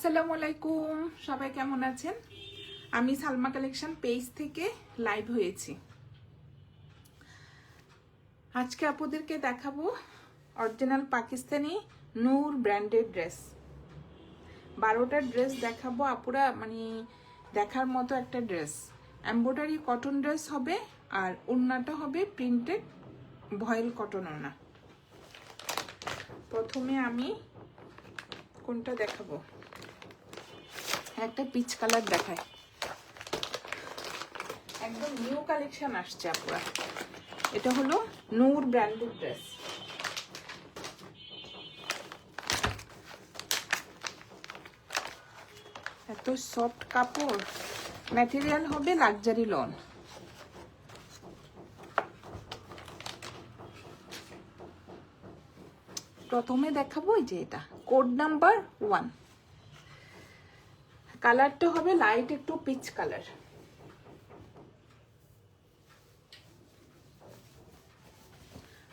আসসালামু আলাইকুম, সবাই কেমন আছেন? আমি সালমা কালেকশন পেজ থেকে লাইভ হয়েছি। আজকে আপনাদেরকে দেখাবো অরিজিনাল পাকিস্তানি নূর ব্র্যান্ডের ড্রেস। 12টা ড্রেস দেখাবো, আপুরা মানে দেখার মতো একটা ড্রেস। এমব্রয়ডারি কটন ড্রেস হবে আর ওড়নাটা হবে প্রিন্টেড ভয়েল কটন ওড়না। প্রথমে আমি কোনটা দেখাবো? একটা পিচ কালার দেখায়, একদম নিউ কালেকশন আসছে আপুরা। এটা হলো নূর ব্র্যান্ডের ড্রেস। এত সফট কাপড়, ম্যাটেরিয়াল হবে লাক্সারি লন। প্রথমে দেখাবো এই যে এটা কোড নাম্বার 1। কালারটা হবে লাইট একটু পিচ কালার।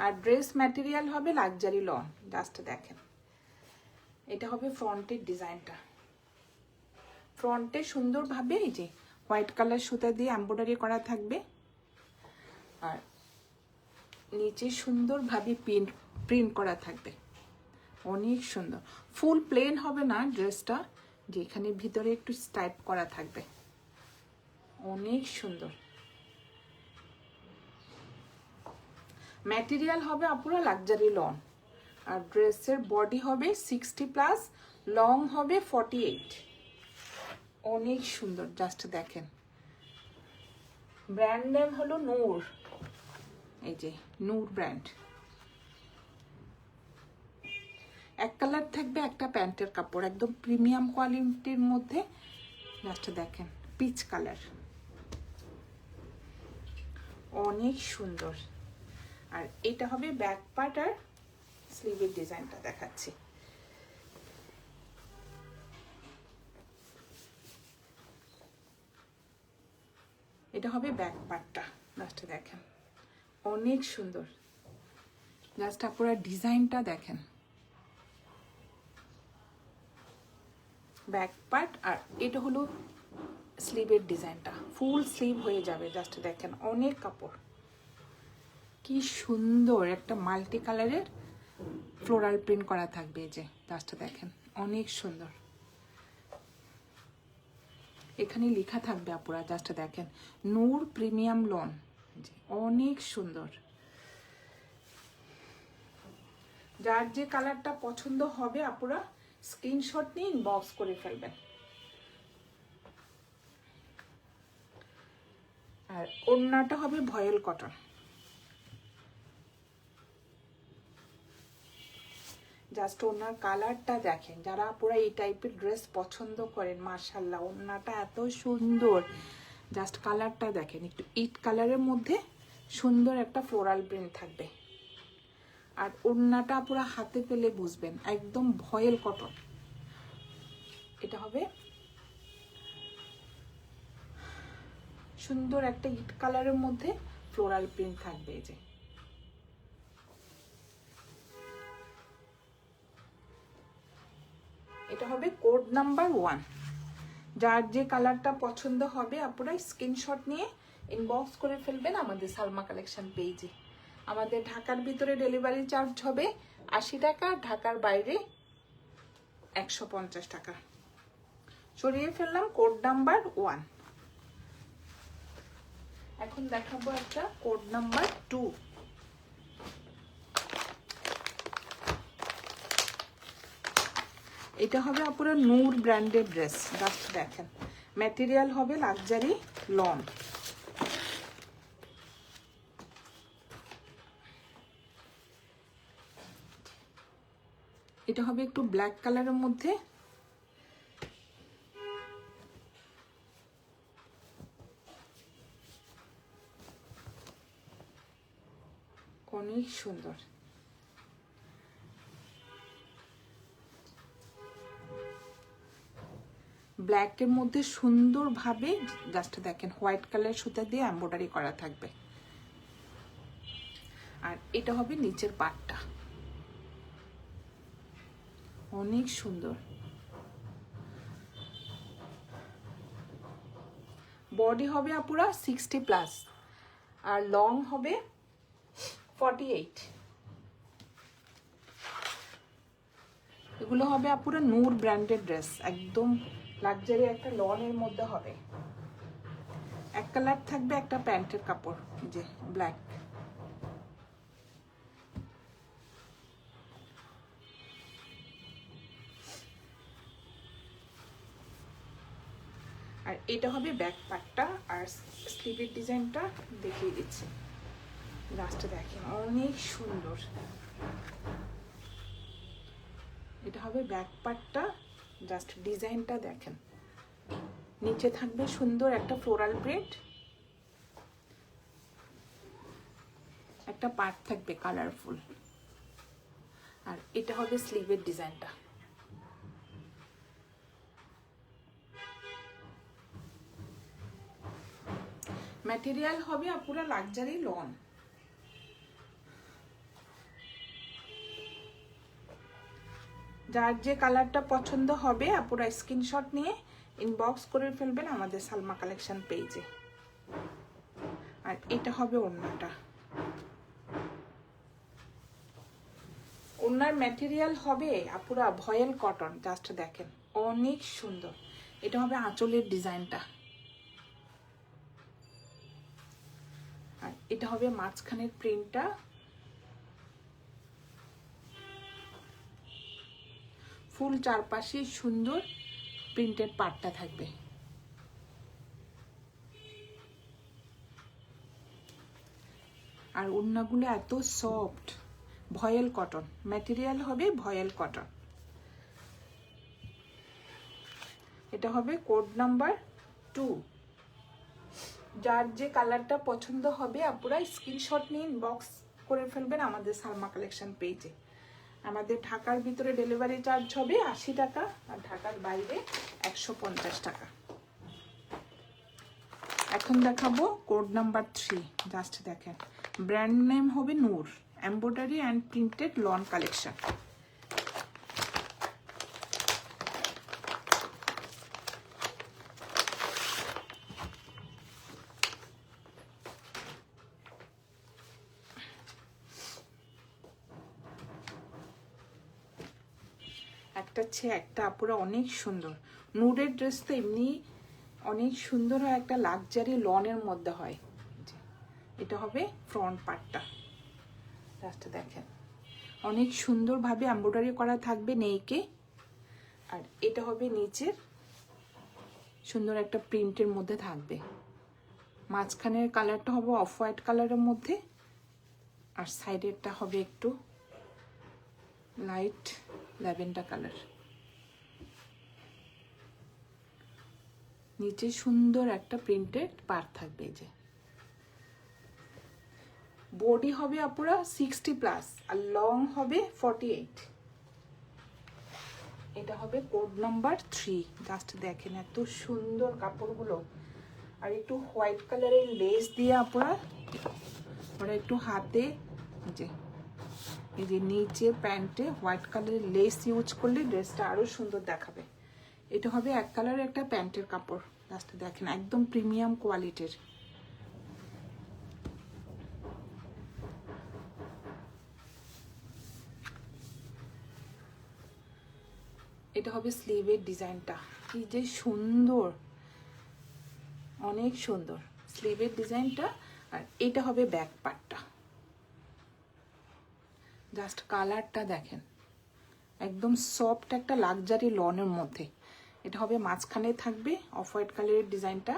আর ড্রেস ম্যাটেরিয়াল হবে লাক্সারি লন। জাস্ট দেখেন, এটা হবে ফ্রন্টের ডিজাইনটা। ফ্রন্টে সুন্দরভাবে এই যে হোয়াইট কালার সুতা দিয়ে এমব্রয়ডারি করা থাকবে, আর নিচে সুন্দরভাবে প্রিন্ট করা থাকবে। অনেক সুন্দর, ফুল প্লেন হবে না ড্রেসটা, যেখানে ভিতরে একটু স্টাইপ করা থাকবে। অনেক সুন্দর ম্যাটেরিয়াল হবে আপুরা লাক্সারি লন। আর ড্রেসের বডি হবে 60+, লং হবে 48। অনেক সুন্দর, জাস্ট দেখেন। ব্র্যান্ড নেম হলো নূর, এই যে নূর ব্র্যান্ড। এক কালার থাকবে, একটা প্যান্টের কাপড়, একদম প্রিমিয়াম কোয়ালিটির মধ্যে। জাস্ট দেখেন, পিচ কালার, অনেক সুন্দর। আর এটা হবে ব্যাক পার্ট আর স্লিভের ডিজাইনটা দেখাচ্ছি। এটা হবে ব্যাক পার্টটা, জাস্ট দেখেন, অনেক সুন্দর। জাস্ট আপনারা ডিজাইনটা দেখেন, ব্যাক পার্ট। আর এটা হলো স্লিভের ডিজাইনটা, ফুল স্লিভ হয়ে যাবে। জাস্ট দেখেন, অনেক কাপড়, কি সুন্দর একটা মাল্টি কালারের ফ্লোরাল প্রিন্ট করা থাকবে। এই যে জাস্ট দেখেন, অনেক সুন্দর। এখানে লেখা থাকবে আপুরা, জাস্ট দেখেন, নূর প্রিমিয়াম লন। অনেক সুন্দর। যার যে কালারটা পছন্দ হবে আপুরা স্ক্রিনশট নিয়ে ইনবক্স করে ফেলবেন। আর ওড়নাটা হবে ভয়েল কটন। জাস্ট ওনার কালারটা দেখেন, যারা পুরো এই টাইপের ড্রেস পছন্দ করেন, মাশাআল্লাহ ওনাটা এত সুন্দর। জাস্ট কালারটা দেখেন, একটু ইট কালারের মধ্যে সুন্দর একটা ফ্লোরাল প্রিন্ট থাকবে। আর ওড়নাটা পুরো হাতে পেলে বুঝবেন, একদম ভয়েল কটন। এটা হবে সুন্দর একটা ইট কালারের মধ্যে ফ্লোরাল প্রিন্ট থাকবে। এই যে এটা হবে কোড নাম্বার 1। যার যে কালারটা পছন্দ হবে আপনারা স্ক্রিনশট নিয়ে ইনবক্স করে ফেলবেন আমাদের সালমা কালেকশন পেজে। আমাদের ঢাকার ভিতরে ডেলিভারি চার্জ হবে 80 টাকা, ঢাকার বাইরে 150 টাকা। সরিয়ে ফেললাম কোড নাম্বার 1। এখন দেখাবো একটা কোড নাম্বার 2। এটা হবে আপনার নূর ব্র্যান্ডের ড্রেস। জাস্ট দেখেন, ম্যাটেরিয়াল হবে লাক্সারি লন। এটা হবে একটু ব্ল্যাক কালারের মধ্যে। অনেক সুন্দর। ব্ল্যাকের মধ্যে সুন্দরভাবে জাস্ট দেখেন হোয়াইট কালার সুতা দিয়ে এমব্রয়ডারি করা থাকবে। আর এটা হবে নিচের পাটটা, অনেক সুন্দর। বডি হবে আপুরা 60+, আর লং হবে 48। এগুলো হবে আপুরা নূর ব্র্যান্ডেড ড্রেস, একদম লাক্সারি একটা লনের মধ্যে হবে। এক কালার থাকবে, একটা প্যান্টের কাপড় যে ব্ল্যাক। আর এটা হবে ব্যাক পার্টটা, আর স্লিভের ডিজাইনটা দেখিয়ে দিচ্ছি। লাস্টে দেখেন অনেক সুন্দর। এটা হবে ব্যাক পার্টটা, জাস্ট ডিজাইনটা দেখেন। নিচে থাকবে সুন্দর একটা ফ্লোরাল প্রিন্ট, একটা পার্ট থাকবে কালারফুল। আর এটা হবে স্লিভের ডিজাইনটা। ম্যাটেরিয়াল হবে পুরো লাক্সারি লন। যার যে কালারটা পছন্দ হবে আপুরা স্ক্রিনশট নিয়ে ইনবক্স করে ফেলবেন আমাদের সালমা কালেকশন পেজে। আর এটা হবে ওড়নাটা। ওড়নার ম্যাটেরিয়াল হবে আপুরা ভয়েল কটন, জাস্ট দেখেন অনেক সুন্দর। এটা হবে আঁচলের ডিজাইনটা, আর এটা হবে মাঝখানের প্রিন্টটা। ফুল চারপাশে সুন্দর প্রিন্টেড পাটটা থাকবে। আর ওড়নাগুলো এত সফট, ভয়েল কটন ম্যাটেরিয়াল হবে, ভয়েল কটন। এটা হবে কোড নাম্বার 2। যার যে কালারটা পছন্দ হবে আপুরা স্ক্রিনশট নিয়ে ইনবক্স করে ফেলবেন আমাদের সালমা কালেকশন পেজে। আমাদের ঢাকার ভিতরে ডেলিভারি চার্জ হবে 80 টাকা, আর ঢাকার বাইরে 150 টাকা। এখন দেখাবো কোড নাম্বার 3, জাস্ট দেখেন। ব্র্যান্ড নেম হবে Noor, embroidery and printed lawn collection. একটা চেয়ে একটা আপুরা অনেক সুন্দর। নুডের ড্রেস তো এমনি অনেক সুন্দর হয়, একটা লাক্সারি লনের মধ্যে হয়। এটা হবে ফ্রন্ট পার্টটা, জাস্ট দেখেন অনেক সুন্দরভাবে এমব্রয়ডারি করা থাকবে নেইকে। আর এটা হবে নিচের সুন্দর একটা প্রিন্টের মধ্যে থাকবে। মাঝখানের কালারটা হবে অফ হোয়াইট কালারের মধ্যে, আর সাইডেরটা হবে একটু লাইট ল্যাভেন্ডার কালার। নিচে সুন্দর একটা প্রিন্টেড পার্ট থাকবে। এই যে বডি হবে আপুরা 60+, আর লং হবে 48। এটা হবে কোড নাম্বার 3, জাস্ট দেখেন এত সুন্দর কাপড়গুলো। আর একটু হোয়াইট কালারের লেস দিয়ে আপুরা ওরা একটু হাতে যে এই যে নিচে প্যান্টে হোয়াইট কালারের লেস ইউজ করলে ড্রেসটা আরো সুন্দর দেখাবে। এটা হবে এক কালারের একটা প্যান্টের কাপড়, জাস্ট দেখেন একদম প্রিমিয়াম কোয়ালিটির। এটা হবে স্লিভের ডিজাইনটা, কি যে সুন্দর, অনেক সুন্দর স্লিভের ডিজাইনটা। আর এটা হবে ব্যাক পার্টটা, জাস্ট কালারটা দেখেন একদম সফট একটা লাক্সারি লনের মধ্যে। এটা হবে মাঝখানে থাকবে অফ হোয়াইট কালারের ডিজাইনটা।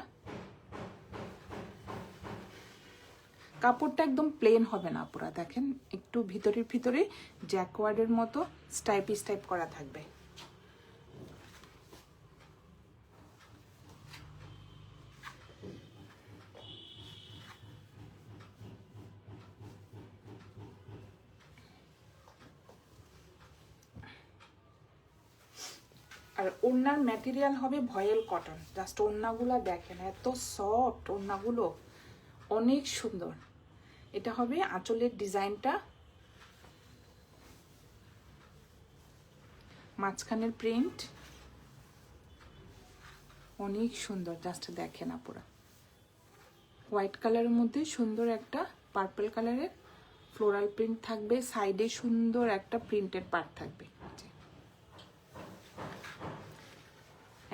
কাপড়টা একদম প্লেন হবে না পুরা, দেখেন একটু ভিতরের ভিতরে জ্যাকওয়ার্ডের মতো স্টাইপ করা থাকবে। আর ওড়নার ম্যাটেরিয়াল হবে ভয়েল কটন, জাস্ট ওড়নাগুলো দেখেন এত সফট, ওড়নাগুলো অনেক সুন্দর। এটা হবে আঁচলের ডিজাইনটা, মাঝখানের প্রিন্ট অনেক সুন্দর, জাস্ট দেখেন আপুরা। হোয়াইট কালারের মধ্যে সুন্দর একটা পার্পল কালারের ফ্লোরাল প্রিন্ট থাকবে, সাইডে সুন্দর একটা প্রিন্টেড পার্ট থাকবে,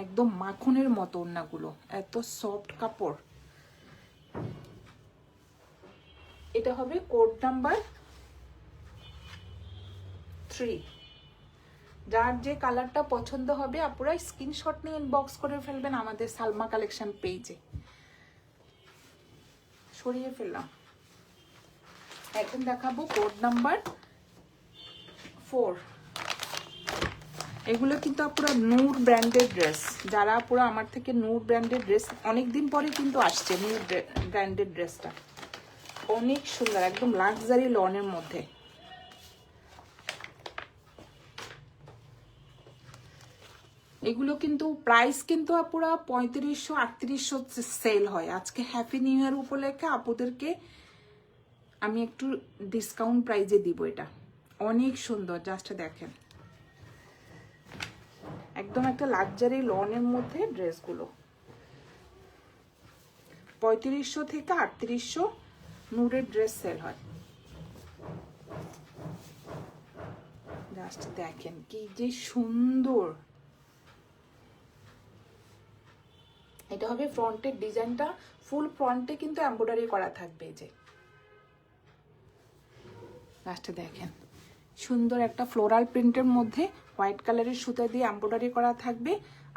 একদম মাখনের মতো ওড়নাগুলো, এত সফট কাপড়। এটা হবে কোড নাম্বার 3। যার যে কালারটা পছন্দ হবে আপনারা স্ক্রিনশট নিয়ে ইনবক্স করে ফেলবেন আমাদের সালমা কালেকশন পেজে। সরিয়ে ফেললাম। এখন দেখাবো কোড নাম্বার 4। এগুলো কিন্তু পুরো নূর ব্র্যান্ডের ড্রেস। যারা পুরো আমার থেকে নূর ব্র্যান্ডের ড্রেস অনেকদিন পরে কিন্তু আসছে, নূর ব্র্যান্ডের ড্রেসটা অনেক সুন্দর, একদম লাক্সারি লনের মধ্যে। এগুলো কিন্তু প্রাইস কিন্তু পুরো 3500-3800 সেল হয়। আজকে হ্যাপি নিউ ইয়ার উপলক্ষে আপুদেরকে আমি একটু ডিসকাউন্ট প্রাইজে দিব। এটা অনেক সুন্দর, জাস্ট দেখেন, একদম একটা লাক্সারি লনের মধ্যে ড্রেসগুলো 3500 থেকে 3800 নূরের ড্রেস সেল হয়। জাস্ট দেখেন কি যে সুন্দর। এটা হবে ফ্রন্টের ডিজাইনটা, ফুল ফ্রন্টে কিন্তু এমব্রয়ডারি করা থাকবে। যে লাস্টে দেখেন সুন্দর একটা ফ্লোরাল প্রিন্টের মধ্যে হোয়াইট কালারের সুতা দিয়ে এমব্রয়ডারি করা থাকবে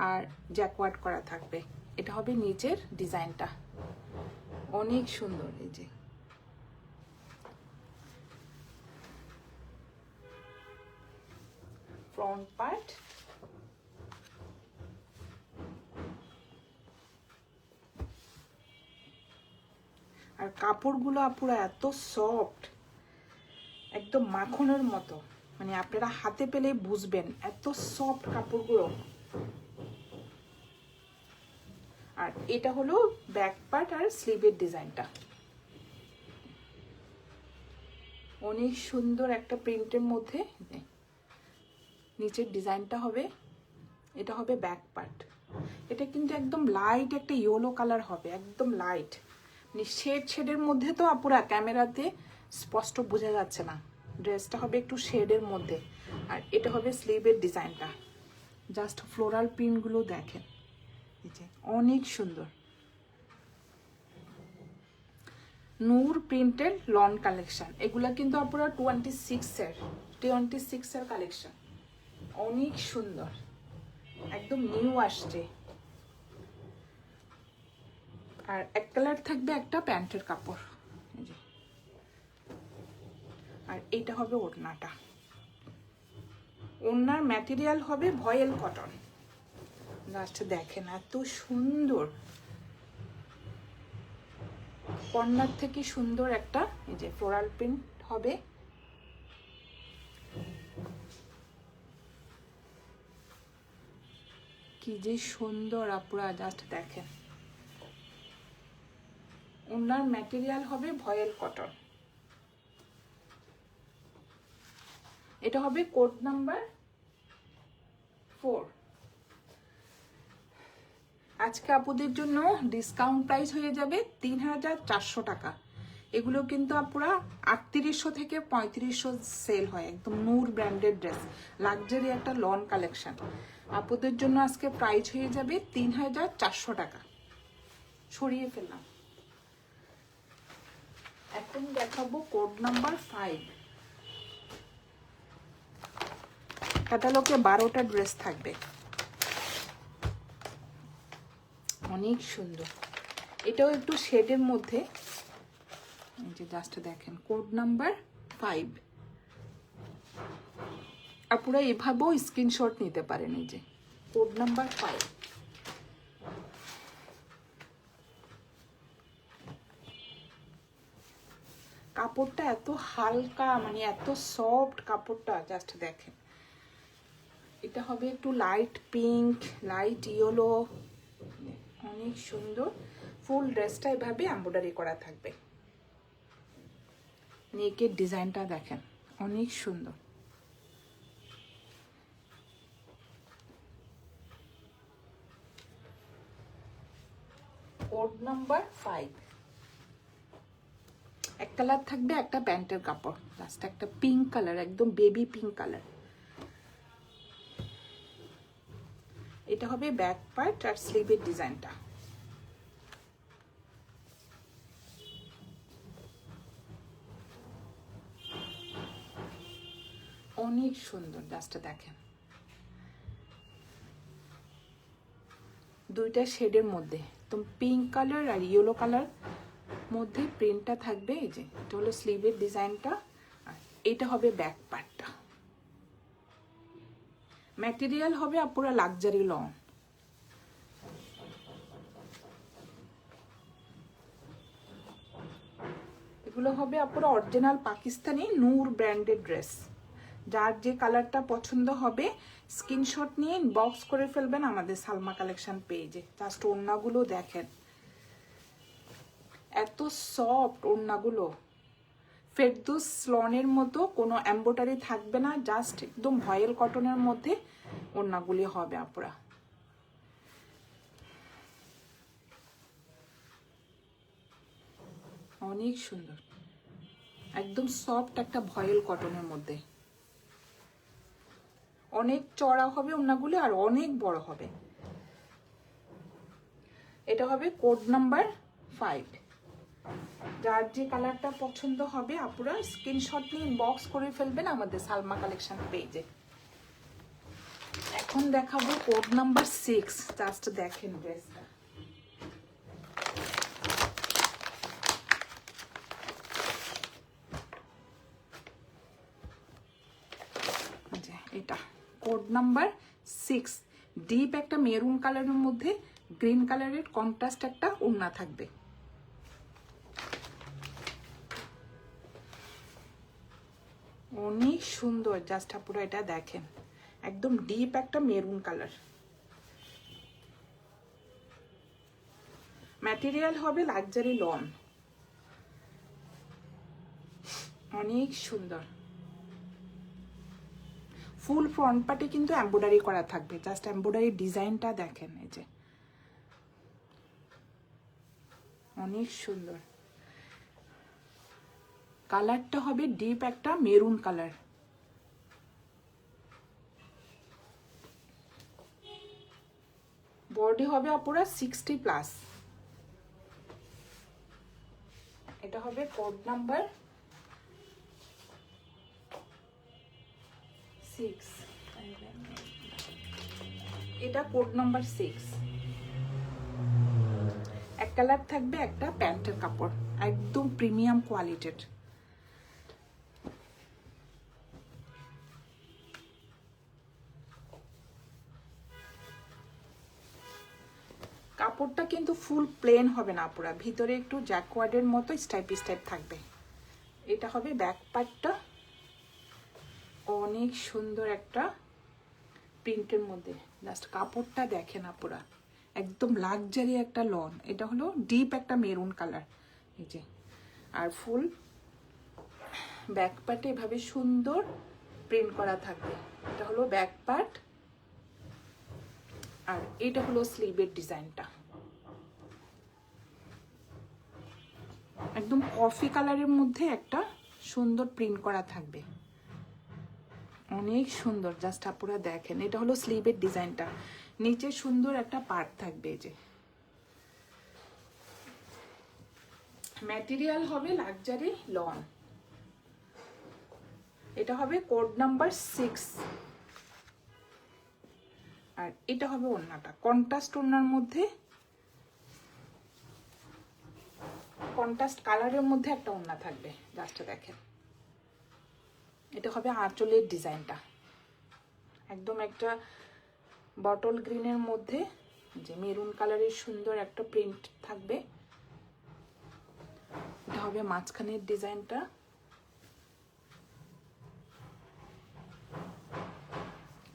আর জ্যাকওয়ার্ড করা থাকবে। এটা হবে নিচের ডিজাইনটা, অনেক সুন্দর। এই যে ফ্রন্ট পার্ট, আর কাপড়গুলো পুরো এত সফট, একদম মাখনের মতো, মানে আপনারা হাতে পেলে বুঝবেন এত সফট কাপড়গুলো। আর এটা হলো ব্যাক পার্ট আর স্লিভের ডিজাইনটা, অনেক সুন্দর একটা প্রিন্টের মধ্যে নিচের ডিজাইনটা হবে। এটা হবে ব্যাক পার্ট। এটা কিন্তু একদম লাইট একটা ইয়েলো কালার হবে, একদম লাইট, শেডের মধ্যে। তো পুরা ক্যামেরাতে স্পষ্ট বোঝা যাচ্ছে না, ড্রেসটা হবে একটু শেডের মধ্যে। আর এটা হবে স্লিভের ডিজাইনটা, জাস্ট ফ্লোরাল প্রিন্টগুলো দেখেন, অনেক সুন্দর। নূর প্রিন্টেড লন কালেকশন, এগুলা কিন্তু আপনারা 26 এর কালেকশন, অনেক সুন্দর, একদম নিউ আসছে। আর এক কালার থাকবে একটা প্যান্টের কাপড়। আর এটা হবে ওড়নাটা, ওড়নার ম্যাটেরিয়াল হবে ভয়েল কটন। জাস্ট দেখেন এত সুন্দর, কর্নার থেকে সুন্দর একটা এই যে ফ্লোরাল প্রিন্ট হবে। কি যে সুন্দর আপুরা, জাস্ট দেখেন। ওনার ম্যাটেরিয়াল হবে ভয়েল কটন। এটা হবে কোড নাম্বার 4। আজকে আপুদের জন্য ডিসকাউন্ট প্রাইস হয়ে যাবে 3400 টাকা। এগুলো কিন্তু আপুরা 3800 থেকে 3500 সেল হয়, একদম নূর ব্র্যান্ডেড ড্রেস, লাক্সারি একটা লন কালেকশন। আপুদের জন্য আজকে প্রাইস হয়ে যাবে 3400 টাকা। সরিয়ে ফেললাম। এখন দেখাবো কোড নাম্বার 5। ক্যাটালগে 12টা ড্রেস থাকবে, অনেক সুন্দর। এটাও একটু শেডের মধ্যে, এই যে জাস্ট দেখেন কোড নাম্বার 5। আপনারা এভাবেও স্ক্রিনশট নিতে পারেন। এই যে কোড নাম্বার 5। কাপড়টা এত হালকা, মানে এত সফট কাপড়টা, জাস্ট দেখেন। এটা হবে একটু লাইট পিঙ্ক, লাইট ইয়েলো, অনেক সুন্দর। ফুল ড্রেসটা এভাবে এমব্রয়ডারি করা থাকবে। নেকের ডিজাইনটা দেখেন, অনেক সুন্দর। Code number 5। এক কালার থাকবে, একটা প্যান্টের কাপড়, জাস্ট একটা পিঙ্ক কালার, একদম বেবি পিঙ্ক কালার। এটা হবে ব্যাক পার্ট আর স্লিভের ডিজাইনটা। অনেক সুন্দর, জাস্ট দেখেন, দুইটা শেডের মধ্যে, তো পিঙ্ক কালার আর ইয়েলো কালার মধ্যে প্রিন্টটা থাকবে। এই যে এটা হলো স্লিভের ডিজাইনটা, আর এটা হবে ব্যাক পার্টটা। ম্যাটেরিয়াল হবে পুরো লাক্সারি লন। এগুলো হবে পুরো অরিজিনাল পাকিস্তানি নূর ব্র্যান্ডেড ড্রেস। যার যে কালারটা পছন্দ হবে স্ক্রিনশট নিয়ে ইনবক্স করে ফেলবেন আমাদের সালমা কালেকশন পেজে। জাস্ট ওড়নাগুলো দেখেন, এত সফট ওড়নাগুলো, ফেরদৌস লনের মতো কোনো এমব্রয়ডারি থাকবে না, জাস্ট একদম ভয়েল কটনের মধ্যে ওড়নাগুলি হবে আপুরা। অনেক সুন্দর, একদম সফট একটা ভয়েল কটনের মধ্যে। অনেক চড়া হবে ওড়নাগুলি আর অনেক বড় হবে। এটা হবে কোড নাম্বার 5। যার যে কালারটা পছন্দ হবে আপুরা স্ক্রিনশট নিয়ে ইনবক্স করে ফেলবেন আমাদের সালমা কালেকশন পেজে। এখন দেখাবো কোড নাম্বার 6। জাস্ট দেখেন ড্রেসটা, এটা কোড নাম্বার 6। ডিপ একটা মেরুন কালারের মধ্যে গ্রিন কালারের কন্ট্রাস্ট একটা ওড়না থাকবে। অনেক সুন্দর, জাস্ট পুরো এটা দেখেন, একদম ডিপ একটা মেরুন কালার। ম্যাটেরিয়াল হবে লাক্সারি লন। অনেক সুন্দর, ফুল ফ্রন্ট পার্টে কিন্তু এমব্রয়ডারি করা থাকবে। জাস্ট এমব্রয়ডারি ডিজাইনটা দেখেন, এই যে অনেক সুন্দর। কালারটা হবে ডিপ একটা মেরুন কালার। বডি হবে আপুরা 60+। এটা হবে কোড নাম্বার 6। এটা কোড নাম্বার 6। এক কালার থাকবে, একটা প্যান্টের কাপড়, একদম প্রিমিয়াম কোয়ালিটির। কাপড়টা কিন্তু ফুল প্লেন হবে না পুরা, ভিতরে একটু জ্যাকওয়ার্ডের মতো স্টাইপ স্টাইপ থাকবে। এটা হবে ব্যাক পার্টটা, অনেক সুন্দর একটা প্রিন্টের মধ্যে। জাস্ট কাপড়টা দেখেন আপুরা, একদম লাক্সারি একটা লন। এটা হলো ডিপ একটা মেরুন কালার, এই যে। আর ফুল ব্যাক পার্টে এভাবে সুন্দর প্রিন্ট করা থাকবে। এটা হলো ব্যাক পার্ট, আর এটা হলো স্লিভের ডিজাইনটা। একদম কফি কালারের মধ্যে একটা সুন্দর প্রিন্ট করা থাকবে, অনেক সুন্দর। জাস্ট আপুরা দেখেন, এটা হলো স্লিভের ডিজাইনটা। নিচে সুন্দর একটা পার্ট থাকবে, এই যে। ম্যাটেরিয়াল হবে লাক্সারি লন। এটা হবে কোড নাম্বার 6। আর এটা হবে ওড়নাটা, কন্ট্রাস্ট ওড়নার মধ্যে, কন্ট্রাস্ট কালারের মধ্যে একটা ওড়না থাকবে। জাস্ট দেখেন, এটা হবে আঁচলের ডিজাইনটা, একদম একটা বটল গ্রিনের মধ্যে যে মেরুন কালারের সুন্দর একটা প্রিন্ট থাকবে। এটা হবে মাঝখানের ডিজাইনটা।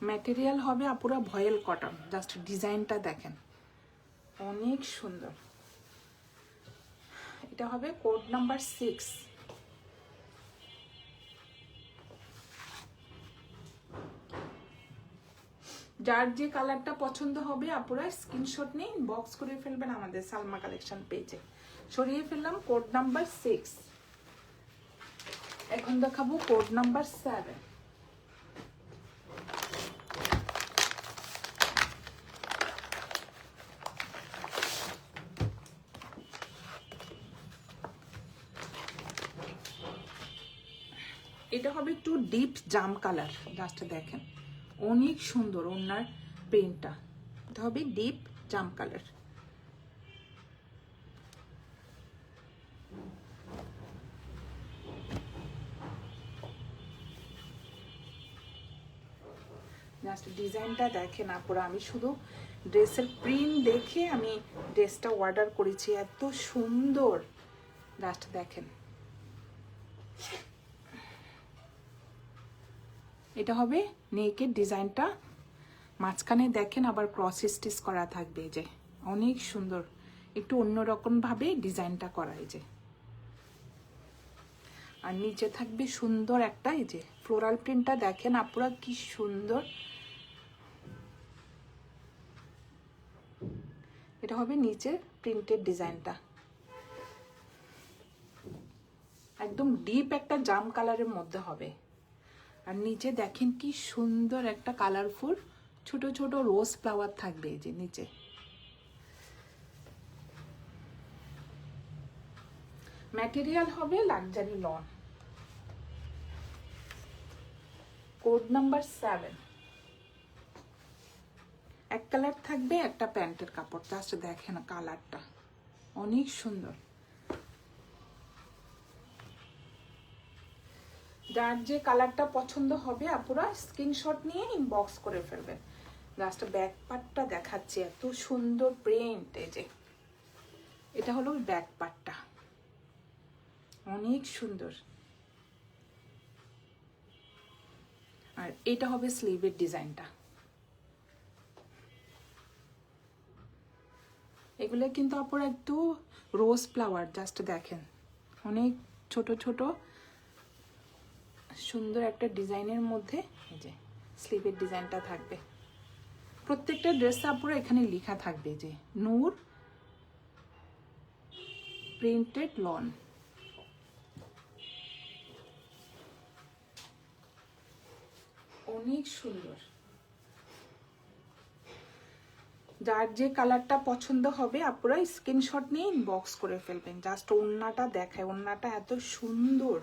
ম্যাটেরিয়াল হবে আপুরা ভয়েল কটন। জাস্ট ডিজাইনটা দেখেন, অনেক সুন্দর। এটা হবে কোড নাম্বার 6। যার যে কালারটা পছন্দ হবে আপুরা স্ক্রিনশট নিয়ে বক্স করে ফেলবেন আমাদের সালমা কালেকশন পেজে। সরিয়ে ফেললাম কোড নাম্বার 6। এখন দেখাবো কোড নাম্বার 7। এটা হবে একটু ডিপ জাম কালার, জাস্ট দেখেন অনেক সুন্দর ওনার প্রিন্টটা। এটা হবে ডিপ জাম কালার। জাস্ট ডিজাইনটা দেখেন আপুরা, আমি শুধু ড্রেসের প্রিন্ট দেখে আমি ড্রেসটা অর্ডার করেছি, এত সুন্দর। জাস্ট দেখেন, এটা হবে নেকের ডিজাইনটা, মাঝখানে দেখেন আবার ক্রস স্টিচ করা থাকবে, যে অনেক সুন্দর, একটু অন্যরকম ভাবে ডিজাইনটা করা, এই যে। আর নিচে থাকবে সুন্দর একটা এই যে ফ্লোরাল প্রিন্টটা দেখেন আপুরা কি সুন্দর। এটা হবে নিচে প্রিন্টের ডিজাইনটা, একদম ডিপ একটা জাম কালারের মধ্যে হবে। আর নিচে দেখেন কি সুন্দর একটা কালারফুল ছোট ছোট রোজ ফ্লাওয়ার থাকবে এই যে নিচে। ম্যাটেরিয়াল হবে লাক্সারি লন। Code number 7। এক কালার থাকবে, একটা প্যান্টের কাপড়, জাস্ট দেখেন কালারটা অনেক সুন্দর। যার যে কালারটা পছন্দ হবে আপুরা স্ক্রিনশট নিয়ে ইনবক্স করে ফেলবেন। জাস্ট ব্যাক পার্টটা দেখাচ্ছি, এত সুন্দর প্রিন্ট, এই যে এটা হলো ব্যাক পার্টটা, অনেক সুন্দর। আর এটা হবে স্লিভের ডিজাইনটা। এগুলো কিন্তু আপুরা একটু রোজ ফ্লাওয়ার, জাস্ট দেখেন অনেক ছোট ছোট সুন্দর একটা ডিজাইনের মধ্যে এই যে স্লিভের ডিজাইনটা থাকবে। প্রত্যেকটা ড্রেস আপুরা এখানে লেখা থাকবে যে নূর প্রিন্টেড লন। অনেক সুন্দর। যার যে কালারটা পছন্দ হবে আপনারা স্ক্রিনশট নিয়ে ইনবক্স করে ফেলবেন। জাস্ট ওড়নাটা দেখায়, ওড়নাটা এত সুন্দর।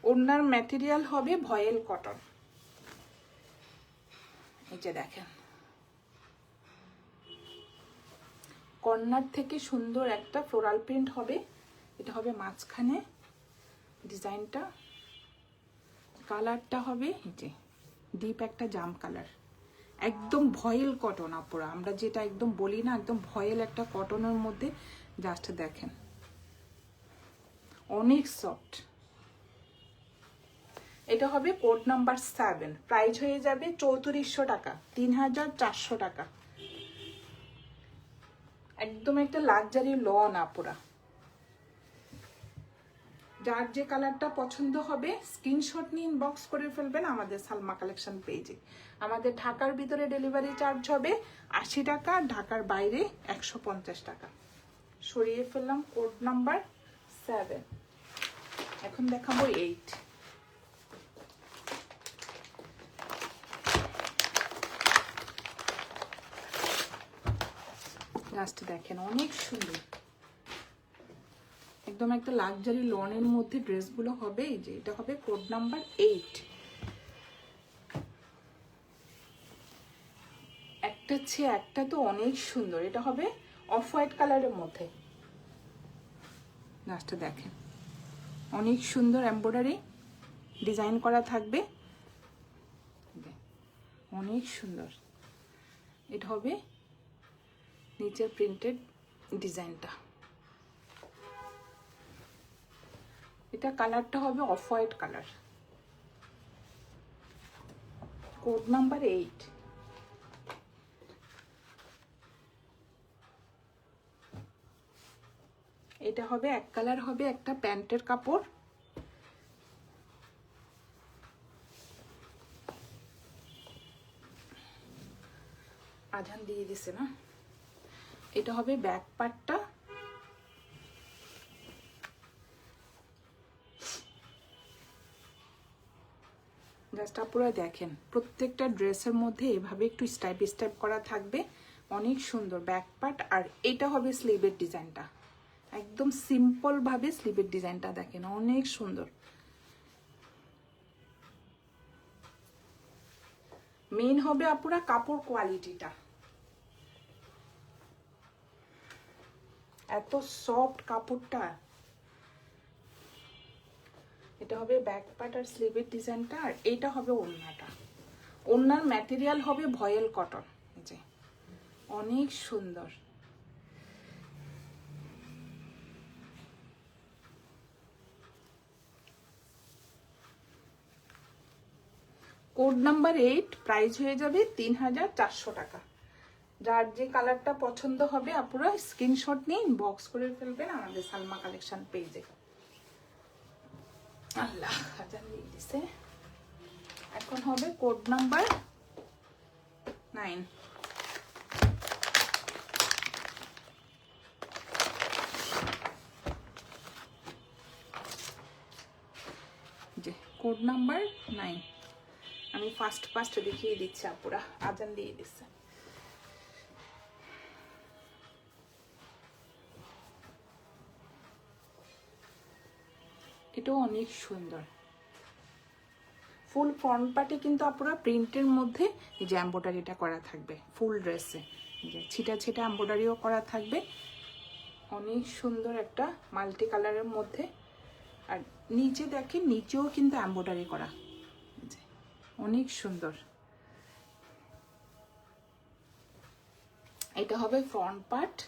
ওড়নার ম্যাটেরিয়াল হবে ভয়েল কটন, এই যে দেখেন কর্নার থেকে সুন্দর একটা ফ্লোরাল প্রিন্ট হবে। এটা হবে মাঝখানে ডিজাইনটা, কালারটা হবে এই যে ডিপ একটা জাম কালার, একদম ভয়েল কটন আপুরা, আমরা যেটা একদম বলি না একদম ভয়েল একটা কটনের মধ্যে। জাস্ট দেখেন অনেক সফট। এটা হবে কোড নাম্বার 7, প্রাইস হয়ে যাবে 3400 টাকা, 3400 টাকা। একদম একটা লাক্সারি লন আপুরা। যার যে কালারটা পছন্দ হবে স্ক্রিনশট নিয়ে ইনবক্স করে ফেলবেন আমাদের সালমা কালেকশন পেজে। আমাদের ঢাকার ভিতরে ডেলিভারি চার্জ হবে 80 টাকা, ঢাকার বাইরে 150 টাকা। সরিয়ে ফেললাম কোড নাম্বার 7। এখন দেখাবো 8। জাস্ট দেখেন অনেক সুন্দর, একদম একটা লাক্সারি লনের মধ্যে ড্রেসগুলো হবে। এই যে এটা হবে কোড নাম্বার 8। একটা চেয়ে একটা তো অনেক সুন্দর। এটা হবে অফ হোয়াইট কালারের মধ্যে, জাস্ট দেখেন অনেক সুন্দর এমব্রয়ডারি ডিজাইন করা থাকবে, অনেক সুন্দর। এটা হবে নিচের প্রিন্টেড ডিজাইনটা, এটা কালারটা হবে off white colour. Code number 8। এটা হবে এক কালার, হবে একটা প্যান্টের কাপড়, আজান দিয়ে দিছে না। এটা হবে ব্যাক পার্টটা, জাস্ট আপনারা দেখেন প্রত্যেকটা ড্রেসের মধ্যে এভাবে একটু স্টাইপ স্টাইপ করা থাকবে, অনেক সুন্দর ব্যাক পার্ট। আর এটা হবে স্লিভের ডিজাইনটা, একদম সিম্পল ভাবে স্লিভের ডিজাইনটা দেখেন, অনেক সুন্দর। মেইন হবে আপনারা কাপড় কোয়ালিটিটা, এত সফট কাপড়টা। এটা হবে ব্যাক পার্ট আর স্লিভের ডিজাইনটা, আর এটা হবে ওড়নাটা। ওড়নার ম্যাটেরিয়াল হবে ভয়েল কটন, যে অনেক সুন্দর। কোড নাম্বার 8, প্রাইস হয়ে যাবে 3400 টাকা। যার যে কালারটা পছন্দ হবে আপনারা স্ক্রিনশট নিয়ে ইনবক্স করে ফেলবেন আমাদের সালমা কালেকশন পেজে। আল্লাহ হাজার দিয়ে দিছে। এখন হবে কোড নাম্বার 9। যে কোড নাম্বার 9 আমি ফার্স্ট দেখিয়ে দিচ্ছি, আপুরা আজান দিয়ে দিচ্ছে। এটাও অনেক সুন্দর। ফুল ফ্রন্ট পার্টে কিন্তু আপনারা প্রিন্টের মধ্যে এই যে এমব্রয়ডারিটা করা থাকবে, ফুল ড্রেসে যে ছিটা ছিটা এমব্রয়ডারিও করা থাকবে, অনেক সুন্দর একটা মাল্টি কালারের মধ্যে। আর নিচে দেখেন, নিচেও কিন্তু এমব্রয়ডারি করা, অনেক সুন্দর। এটা হবে ফ্রন্ট পার্ট।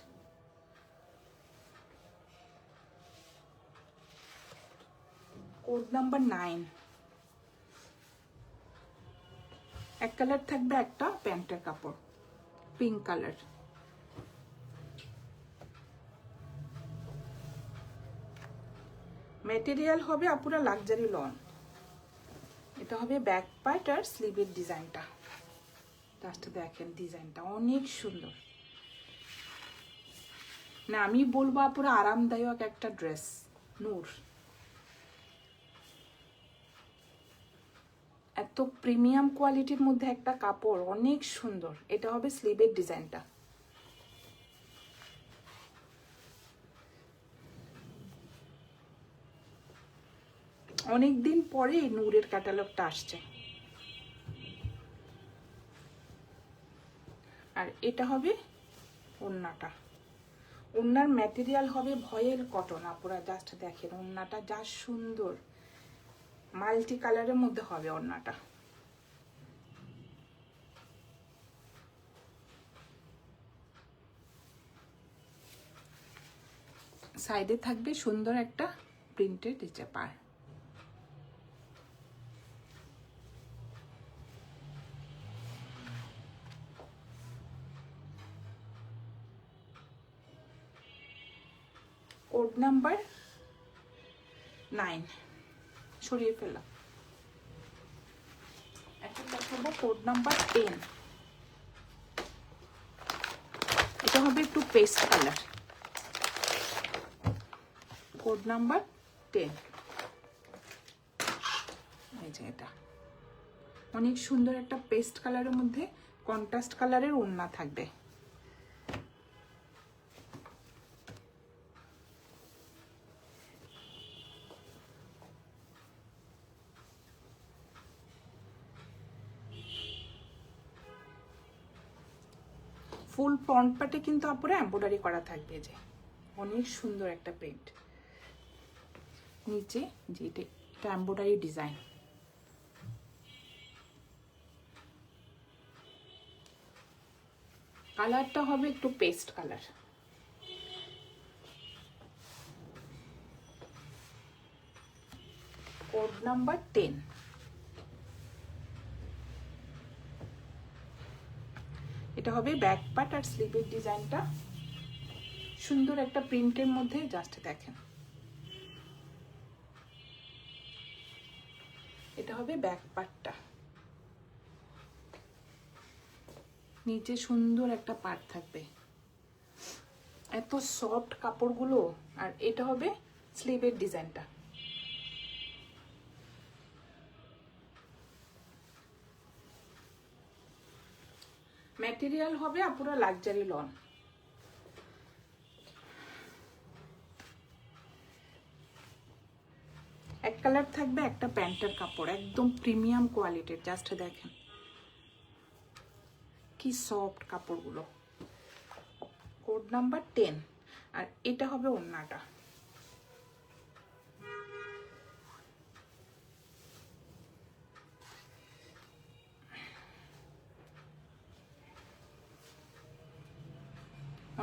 Code number 9। এক কালার থাকবে, একটা প্যান্টের কাপড় পিঙ্ক কালার। ম্যাটেরিয়াল হবে আপুরা লাক্সারি লন। এটা হবে ব্যাক পার্ট আর স্লিভের ডিজাইনটা, জাস্ট দেখেন ডিজাইনটা অনেক সুন্দর। না আমি বলবো আপুরা আরামদায়ক একটা ড্রেস, নূর। এত প্রিমিয়াম কোয়ালিটির মধ্যে একটা কাপড়, অনেক সুন্দর। এটা হবে স্লিভের ডিজাইনটা। অনেকদিন পরে নূরের ক্যাটালগটা আসছে। আর এটা হবে ওড়নাটা। ওড়নার ম্যাটেরিয়াল হবে ভয়েল কটন। আপনারা জাস্ট দেখেন ওড়নাটা যা সুন্দর, মাল্টি কালারের মধ্যে হবে ওড়নাটা। সাইডে থাকবে সুন্দর একটা প্রিন্টেড নিচে পার। কোড নাম্বার 9 সরিয়ে ফেললাম। এখন দেখাবো কোড নাম্বার 10। এটা হবে একটু পেস্ট কালার। Code number 10। এই যে এটা অনেক সুন্দর একটা পেস্ট কালারের মধ্যে কন্ট্রাস্ট কালারের ওড়না থাকবে। ফুল ফ্রন্ট পার্টে কিন্তু আপনারা এমব্রয়ডারি করা থাকবে, যে অনেক সুন্দর একটা প্রিন্ট। নিচে যে এটা এমব্রয়ডারি ডিজাইন। কালারটা হবে একটু পেস্ট কালার। Code number 10। এটা হবে ব্যাক পার্ট আর স্লিভের ডিজাইনটা, সুন্দর একটা প্রিন্টের মধ্যে, জাস্ট দেখেন। এটা হবে ব্যাক পার্টটা, নিচে সুন্দর একটা পার্ট থাকবে, এত সফট কাপড়গুলো। আর এটা হবে স্লিভের ডিজাইনটা। ম্যাটেরিয়াল হবে পুরো লাক্সারি লন। এক কালার থাকবে, একটা প্যান্টের কাপড়, একদম প্রিমিয়াম কোয়ালিটির। জাস্ট দেখেন কি সফট কাপড়গুলো। Code number 10। আর এটা হবে ওড়নাটা।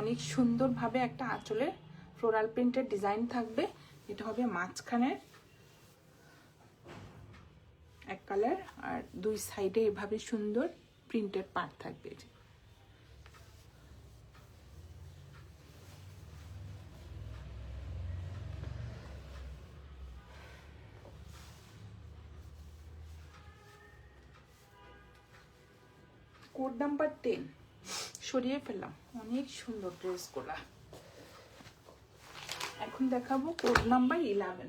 অনেক সুন্দরভাবে একটা আঁচলে ফ্লোরাল প্রিন্টের ডিজাইন থাকবে। এটা হবে মাঝখানের এক কালার, আর দুই সাইডে এভাবে সুন্দর প্রিন্টের পার্ট থাকবে। কোড নাম্বার 10 সরিয়ে ফেললাম। অনেক সুন্দর ড্রেসগুলা। এখন দেখাবো কোড নাম্বার 11।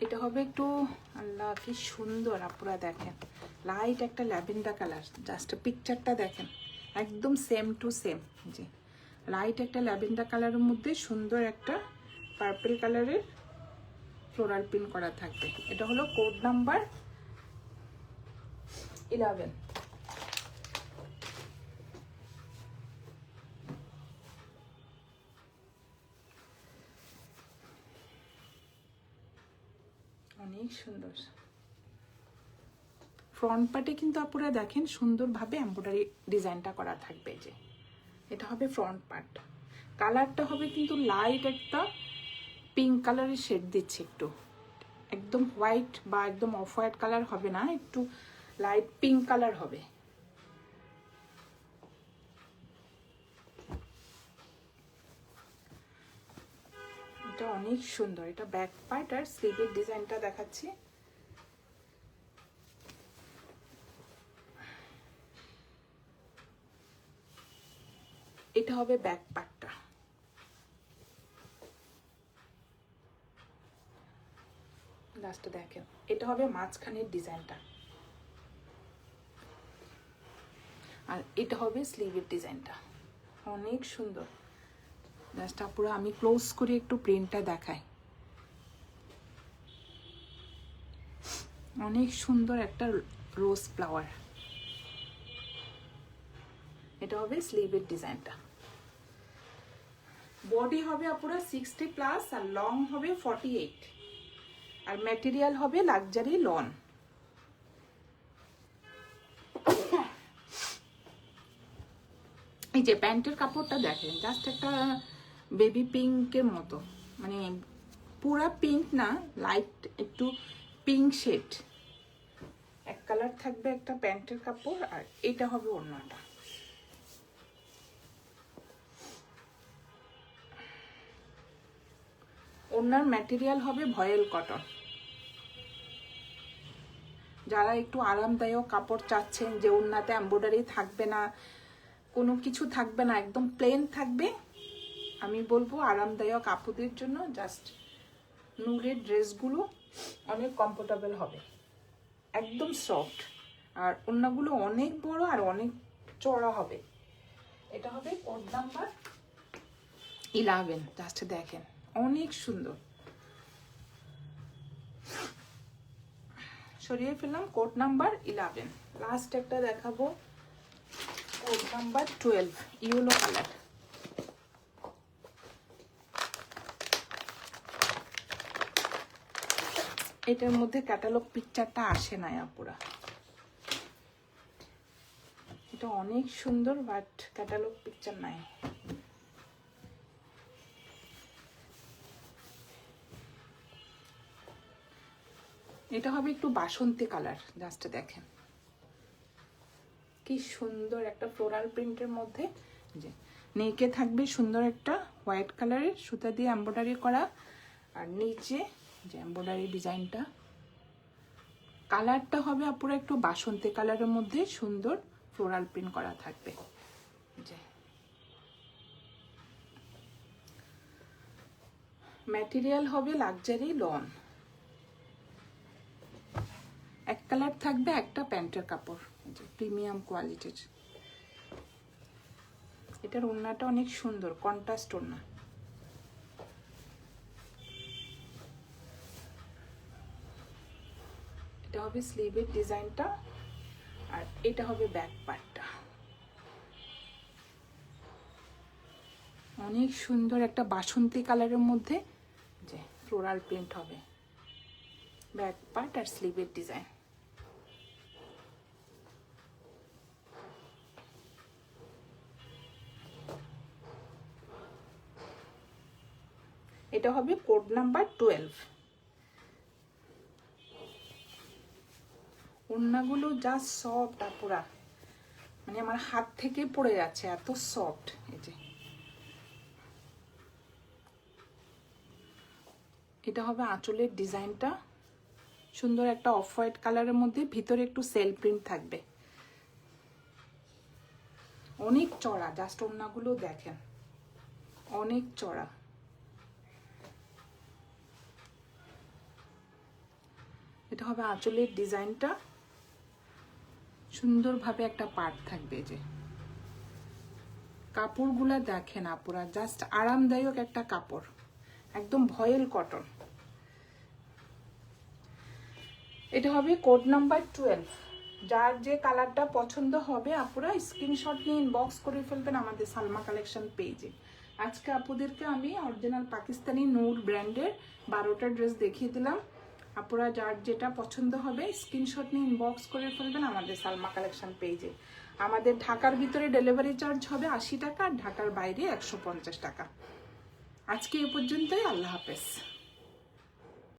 এটা হবে একটু, আল্লাহ কি সুন্দর আপুরা দেখেন, লাইট একটা ল্যাভেন্ডার কালার। জাস্ট পিকচারটা দেখেন, একদম সেম টু সেম। যে লাইট একটা ল্যাভেন্ডার কালারের মধ্যে সুন্দর একটা পার্পল কালারের ফ্লোরাল প্রিন্ট করা থাকবে। এটা হলো কোড নাম্বার 11। অনেক সুন্দর। ফ্রন্ট পার্টে কিন্তু আপনারা দেখেন সুন্দরভাবে এমব্রয়ডারি ডিজাইনটা করা থাকবে। যে এটা হবে ফ্রন্ট পার্ট। কালারটা হবে কিন্তু লাইট একটা পিঙ্ক কালারের শেড দিচ্ছে একটু, একদম হোয়াইট বা একদম অফ হোয়াইট কালার হবে না, একটু লাইট পিঙ্ক কালার হবে। এটা অনেক সুন্দর। এটা ব্যাক পার্ট আর স্লিভের ডিজাইনটা দেখাচ্ছি। এটা হবে ব্যাক পার্টটা। লাস্টে দেখেন এটা হবে মাঝখানের ডিজাইনটা, আর এটা হবে স্লিভের ডিজাইনটা। অনেক সুন্দর। জাস্ট পুরো আমি ক্লোজ করে একটু প্রিন্টটা দেখাই। অনেক সুন্দর একটা রোজ ফ্লাওয়ার। এটা হবে স্লিভের ডিজাইনটা। বডি হবে পুরো 60+ আর লং হবে 48, আর ম্যাটেরিয়াল হবে লাক্সারি লন। এই যে প্যান্টের কাপড়টা দেখেন, জাস্ট একটা বেবি পিঙ্কের মতো, মানে পুরা পিঙ্ক না, লাইট একটু পিঙ্ক শেড। এক কালার থাকবে একটা প্যান্টের কাপড়, আর এটা হবে ওড়নাটা। ওড়নার ম্যাটেরিয়াল হবে ভয়েল কটন। যারা একটু আরামদায়ক কাপড় চাচ্ছেন, যে ওড়নাতে এমব্রয়ডারি থাকবে না, কোনো কিছু থাকবে না, একদম প্লেন থাকবে, আমি বলবো আরামদায়ক আপুদের জন্য জাস্ট নূরের ড্রেসগুলো অনেক কমফোর্টেবল হবে, একদম সফট। আর ওড়নাগুলো অনেক বড় আর অনেক চড়া হবে। এটা হবে কোড নাম্বার 11। জাস্ট দেখেন অনেক সুন্দর। সরিয়ে ফেললাম কোড নাম্বার 11। লাস্ট একটা দেখাবো কোড নাম্বার 12, ইয়েলো কালার। এটার মধ্যে ক্যাটালগ পিকচারটা আসে না আপুরা। এটা অনেক সুন্দর, বাট ক্যাটালগ পিকচার নাই। এটা হবে একটু বাসন্তী কালার। জাস্ট দেখেন কি সুন্দর একটা ফ্লোরাল প্রিন্টের মধ্যে। যে নেকে থাকবে সুন্দর একটা হোয়াইট কালারের সুতা দিয়ে এমব্রয়ডারি করা, আর নিচে যে এমব্রয়ডারি ডিজাইনটা, কালারটা হবে আপুরা একটু বাসন্তী কালারের মধ্যে সুন্দর ফ্লোরাল প্রিন্ট করা থাকবে। যে ম্যাটেরিয়াল হবে লাক্সারি লন। এক কালার থাকবে, একটা প্যান্টের কাপড়, প্রিমিয়াম কোয়ালিটির। এটার ওড়নাটা অনেক সুন্দর, কন্ট্রাস্ট ওড়না। এটা হবে স্লিভের ডিজাইনটা, আর এটা হবে ব্যাক পার্টটা। অনেক সুন্দর একটা বাসন্তী কালারের মধ্যে যে ফ্লোরাল প্রিন্ট হবে, ব্যাক পার্ট আর স্লিভের ডিজাইন। এটা হবে কোড নাম্বার 12। ওড়নাগুলো জাস্ট সফট, পুরা মানে আমার হাত থেকে পড়ে যাচ্ছে, এত সফট। এই যে এটা হবে আঁচলের ডিজাইনটা, সুন্দর একটা অফ হোয়াইট কালারের মধ্যে, ভিতরে একটু সেল প্রিন্ট থাকবে। অনেক চড়া, জাস্ট ওড়নাগুলো দেখেন, অনেক চড়া। এটা হবে আঁচলের ডিজাইনটা, সুন্দরভাবে একটা পার্ট থাকবে। যে কাপড়গুলা দেখেন আপুরা, জাস্ট আরামদায়ক একটা কাপড়, একদম ভয়েল কটন। এটা হবে কোড নাম্বার 12। যার যে কালারটা পছন্দ হবে আপুরা স্ক্রিনশট নিয়ে ইনবক্স করে ফেলবেন আমাদের সালমা কালেকশন পেজে। আজকে আপুদেরকে আমি অরিজিনাল পাকিস্তানি নূর ব্র্যান্ডের 12টা ড্রেস দেখিয়ে দিলাম। আপুরা যার যেটা পছন্দ হবে স্ক্রিনশট নিয়ে ইনবক্স করে ফেলবেন আমাদের সালমা কালেকশন পেজে। আমাদের ঢাকার ভিতরে ডেলিভারি চার্জ হবে 80 টাকা, আর ঢাকার বাইরে 150 টাকা। আজকে এ পর্যন্তই, আল্লাহ হাফেজ।